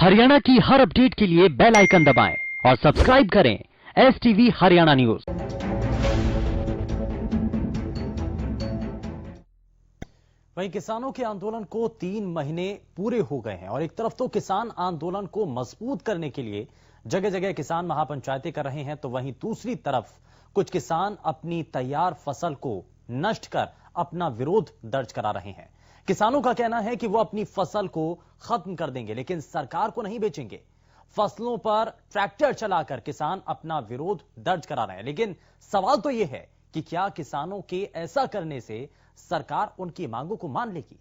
हरियाणा की हर अपडेट के लिए बेल आइकन दबाएं और सब्सक्राइब करें STV हरियाणा न्यूज। वहीं किसानों के आंदोलन को 3 महीने पूरे हो गए हैं और एक तरफ तो किसान आंदोलन को मजबूत करने के लिए जगह जगह किसान महापंचायतें कर रहे हैं, तो वहीं दूसरी तरफ कुछ किसान अपनी तैयार फसल को नष्ट कर अपना विरोध दर्ज करा रहे हैं। किसानों का कहना है कि वो अपनी फसल को खत्म कर देंगे, लेकिन सरकार को नहीं बेचेंगे। फसलों पर ट्रैक्टर चलाकर किसान अपना विरोध दर्ज करा रहे हैं, लेकिन सवाल तो यह है कि क्या किसानों के ऐसा करने से सरकार उनकी मांगों को मान लेगी?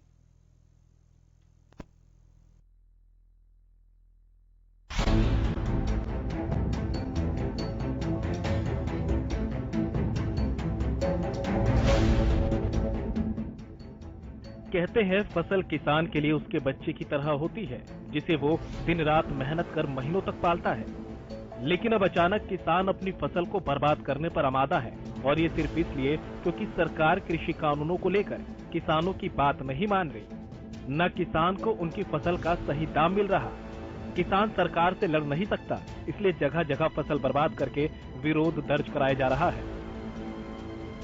कहते हैं फसल किसान के लिए उसके बच्चे की तरह होती है, जिसे वो दिन रात मेहनत कर महीनों तक पालता है। लेकिन अब अचानक किसान अपनी फसल को बर्बाद करने पर आमादा है, और ये सिर्फ इसलिए क्योंकि सरकार कृषि कानूनों को लेकर किसानों की बात नहीं मान रही। न किसान को उनकी फसल का सही दाम मिल रहा। किसान सरकार से लड़ नहीं सकता, इसलिए जगह जगह फसल बर्बाद करके विरोध दर्ज कराया जा रहा है।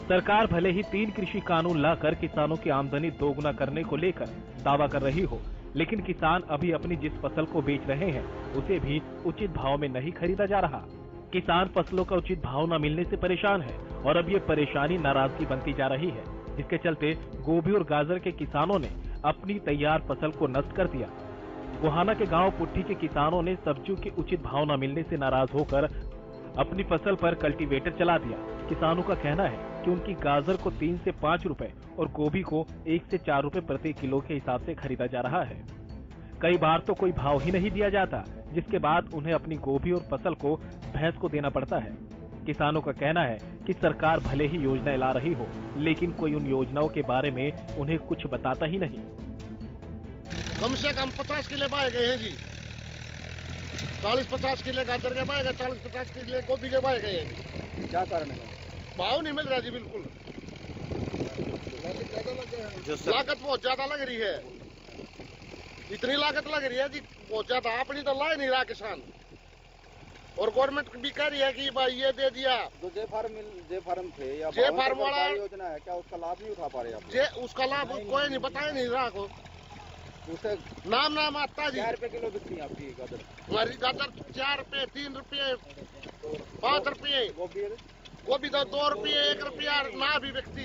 सरकार भले ही 3 कृषि कानून लाकर किसानों की आमदनी दोगुना करने को लेकर दावा कर रही हो, लेकिन किसान अभी अपनी जिस फसल को बेच रहे हैं उसे भी उचित भाव में नहीं खरीदा जा रहा। किसान फसलों का उचित भाव न मिलने से परेशान है, और अब ये परेशानी नाराजगी बनती जा रही है, जिसके चलते गोभी और गाजर के किसानों ने अपनी तैयार फसल को नष्ट कर दिया। गोहाना के गाँव पुट्ठी के किसानों ने सब्जियों के उचित भाव न मिलने से नाराज होकर अपनी फसल पर कल्टीवेटर चला दिया। किसानों का कहना है कि उनकी गाजर को 3 से 5 रुपए और गोभी को 1 से 4 रुपए प्रति किलो के हिसाब से खरीदा जा रहा है। कई बार तो कोई भाव ही नहीं दिया जाता, जिसके बाद उन्हें अपनी गोभी और फसल को भैंस को देना पड़ता है। किसानों का कहना है कि सरकार भले ही योजनाएं ला रही हो, लेकिन कोई उन योजनाओं के बारे में उन्हें कुछ बताता ही नहीं। कम से कम 50 किलो बाए गए हैं जी। 40-50 किलो गाजर के बाए गए, 40-50 किलो गोभी के बाए गए हैं। क्या कारण है? भाव नहीं मिल रहा जी। बिल्कुल लागत बहुत ज्यादा लग रही है। इतनी लागत लग रही है जी, बहुत ज्यादा। अपनी तो ला नहीं रहा किसान, और गवर्नमेंट भी कह रही है कि भाई ये दे दिया। जो जे फार्म थे या जे फार्म वाला योजना है, क्या उसका लाभ नहीं उठा पा रहे आप? उसका लाभ कोई नहीं बताया नहीं रहा को। उसे नाम आता जी। 4 रुपए किलो बिकती है आपकी गाजर? हमारी गाजर 4 रुपए, 3 रुपए, 5 रुपए। गोभी तो 2 रुपए, 1 रुपया ना भी बिकती।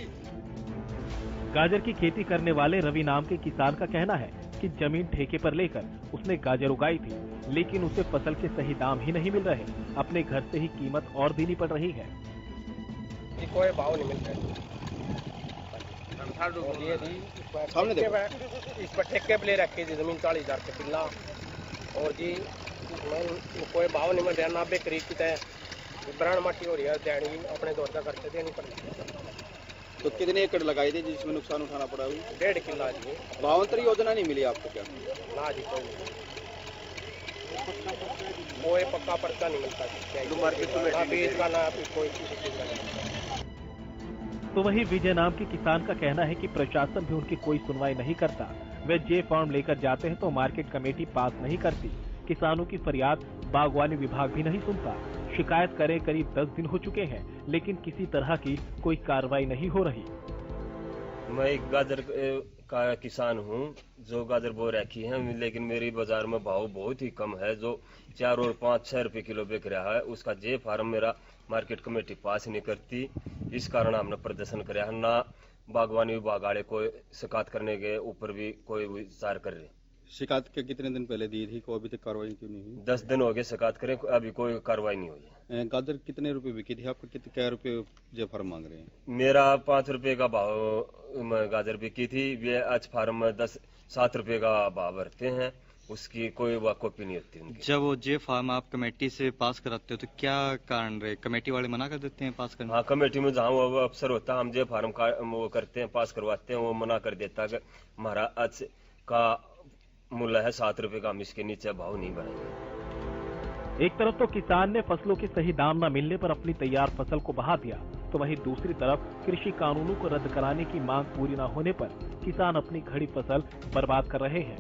गाजर की खेती करने वाले रवि नाम के किसान का कहना है कि जमीन ठेके पर लेकर उसने गाजर उगाई थी, लेकिन उसे फसल के सही दाम ही नहीं मिल रहे। अपने घर से ही कीमत और देनी पड़ रही है। कोई भाव नहीं मिलता है। इस पर ठेके पे ले रखी थी जमीन 40,000 के किला, और जी कोई भाव नहीं मिल रहा। ना बेकरी की ब्रांड माटी हो रही है, देनी अपने दौर का करते देनी पड़ती। तो कितने एकड़ लगाए थे जिसमें नुकसान उठाना पड़ा? 1.5 किला जी। भावांतर योजना नहीं मिली आपको क्या? ना जी, कोई पक्का पर्चा नहीं मिलता जी। तो वही विजय नाम के किसान का कहना है कि प्रशासन भी उनकी कोई सुनवाई नहीं करता। वे जे फॉर्म लेकर जाते हैं तो मार्केट कमेटी पास नहीं करती। किसानों की फरियाद बागवानी विभाग भी नहीं सुनता। शिकायत करे करीब 10 दिन हो चुके हैं, लेकिन किसी तरह की कोई कार्रवाई नहीं हो रही। मैं एक गाजर का किसान हूँ जो गाजर बो रखी है, लेकिन मेरी बाजार में भाव बहुत ही कम है। जो 4 और 5-6 रुपए किलो बिक रहा है, उसका जे फार्म मेरा मार्केट कमेटी पास नहीं करती। इस कारण हमने प्रदर्शन कराया। ना बागवानी विभाग वाले को शिकायत करने के ऊपर भी कोई विचार कर रहे। शिकायत के कितने दिन पहले दी थी, कोई अभी तक कार्रवाई क्यों नहीं हुई? 10 दिन हो गए शिकायत करें, अभी कोई कार्रवाई नहीं हुई है। गाजर कितने रुपए बिकी थी आपको? क्या रुपए जे फार्म मांग रहे हैं? मेरा 5 रुपए का भाव गाजर बिकी थी। वे आज फार्म में 7 रुपए का भाव भरते हैं, उसकी कोई कॉपी नहीं होती उनकी। जब वो जे फार्म आप कमेटी से पास कराते हो तो क्या कारण रहे? कमेटी वाले मना कर देते हैं पास करने? हाँ, कमेटी में जहाँ वो अफसर होता है, हम जे फार्म का वो करते हैं, पास करवाते हैं, वो मना कर देता है कि हमारा आज का मूल्य है 7 रुपए का, हम इसके नीचे भाव नहीं बढ़ाएंगे। एक तरफ तो किसान ने फसलों के सही दाम न मिलने पर अपनी तैयार फसल को बहा दिया, तो वहीं दूसरी तरफ कृषि कानूनों को रद्द कराने की मांग पूरी न होने पर किसान अपनी खड़ी फसल बर्बाद कर रहे हैं।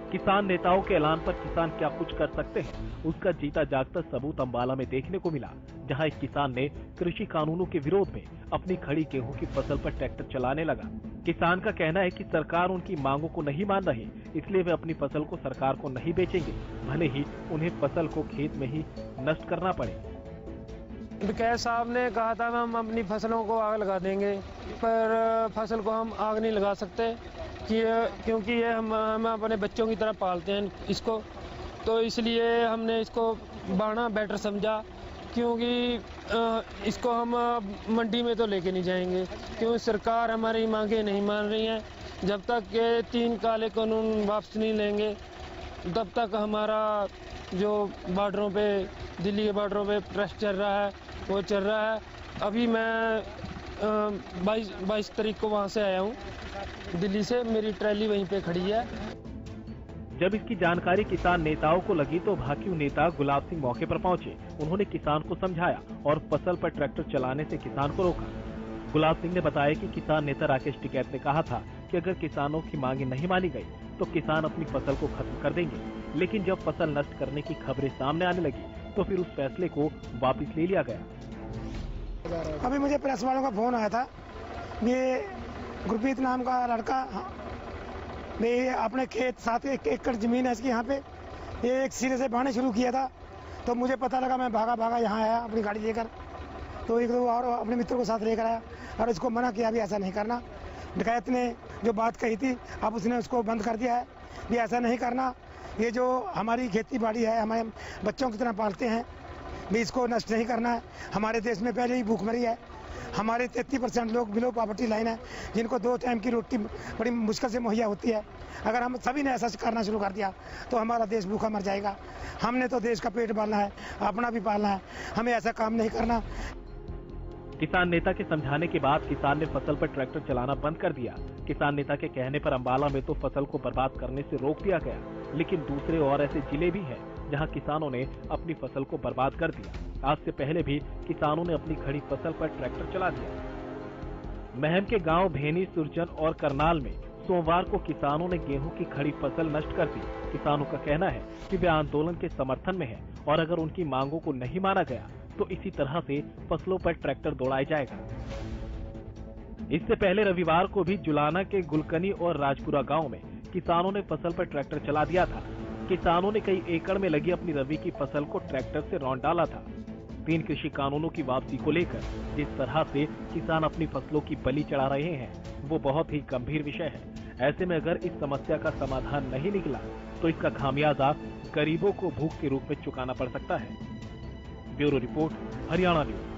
किसान नेताओं के ऐलान पर किसान क्या कुछ कर सकते हैं, उसका जीता जागता सबूत अंबाला में देखने को मिला, जहां एक किसान ने कृषि कानूनों के विरोध में अपनी खड़ी गेहूं की फसल पर ट्रैक्टर चलाने लगा। किसान का कहना है कि सरकार उनकी मांगों को नहीं मान रही, इसलिए वे अपनी फसल को सरकार को नहीं बेचेंगे, भले ही उन्हें फसल को खेत में ही नष्ट करना पड़े। विकास साहब ने कहा था हम अपनी फसलों को आग लगा देंगे, पर फसल को हम आग नहीं लगा सकते क्योंकि ये हम अपने बच्चों की तरह पालते हैं इसको, तो इसलिए हमने इसको बाना बेटर समझा, क्योंकि इसको हम मंडी में तो लेके नहीं जाएंगे, क्योंकि सरकार हमारी मांगे नहीं मान रही है। जब तक ये 3 काले कानून वापस नहीं लेंगे तब तक हमारा जो बॉर्डरों पे, दिल्ली के बॉर्डरों पे प्रेस चल रहा है वो चल रहा है। अभी मैं 22 तारीख को वहाँ से आया हूँ दिल्ली से, मेरी ट्रैली वहीं पे खड़ी है। जब इसकी जानकारी किसान नेताओं को लगी तो भाकियू नेता गुलाब सिंह मौके पर पहुंचे। उन्होंने किसान को समझाया और फसल पर ट्रैक्टर चलाने से किसान को रोका। गुलाब सिंह ने बताया कि किसान नेता राकेश टिकैत ने कहा था कि अगर किसानों की मांगे नहीं मानी गई तो किसान अपनी फसल को खत्म कर देंगे, लेकिन जब फसल नष्ट करने की खबरें सामने आने लगी तो फिर उस फैसले को वापस ले लिया गया। अभी मुझे प्रेस वालों का फोन आया था, ये गुरप्रीत नाम का लड़का, मैं अपने खेत 7 एकड़ जमीन है इसकी, यहाँ पे ये एक सिरे से बहाने शुरू किया था, तो मुझे पता लगा, मैं भागा यहाँ आया अपनी गाड़ी लेकर, तो एक दो और अपने मित्र को साथ लेकर आया और इसको मना किया भी ऐसा नहीं करना। डकैत ने जो बात कही थी अब उसने उसको बंद कर दिया है भी ऐसा नहीं करना, ये जो हमारी खेती बाड़ी है हमारे बच्चों की तरह पालते हैं भी इसको नष्ट नहीं करना है। हमारे देश में पहले ही भूखमरी है, हमारे 33% लोग बिलो पॉवर्टी लाइन है, जिनको 2 टाइम की रोटी बड़ी मुश्किल से मुहैया होती है। अगर हम सभी ने ऐसा करना शुरू कर दिया तो हमारा देश भूखा मर जाएगा। हमने तो देश का पेट पालना है, अपना भी पालना है, हमें ऐसा काम नहीं करना। किसान नेता के समझाने के बाद किसान ने फसल पर ट्रैक्टर चलाना बंद कर दिया। किसान नेता के कहने पर अंबाला में तो फसल को बर्बाद करने से रोक दिया गया, लेकिन दूसरे और ऐसे जिले भी हैं जहां किसानों ने अपनी फसल को बर्बाद कर दिया। आज से पहले भी किसानों ने अपनी खड़ी फसल पर ट्रैक्टर चला दिया। महम के गांव भेनी, सुरजन और करनाल में सोमवार को किसानों ने गेहूं की खड़ी फसल नष्ट कर दी। किसानों का कहना है कि वे आंदोलन के समर्थन में हैं और अगर उनकी मांगों को नहीं माना गया तो इसी तरह से फसलों पर ट्रैक्टर दौड़ाया जाएगा। इससे पहले रविवार को भी जुलाना के गुलकनी और राजपुरा गांव में किसानों ने फसल पर ट्रैक्टर चला दिया था। किसानों ने कई एकड़ में लगी अपनी रबी की फसल को ट्रैक्टर से रौंद डाला था। 3 कृषि कानूनों की वापसी को लेकर जिस तरह से किसान अपनी फसलों की बलि चढ़ा रहे हैं वो बहुत ही गंभीर विषय है। ऐसे में अगर इस समस्या का समाधान नहीं निकला तो इसका खामियाजा गरीबों को भूख के रूप में चुकाना पड़ सकता है। Bureau report, Haryana news.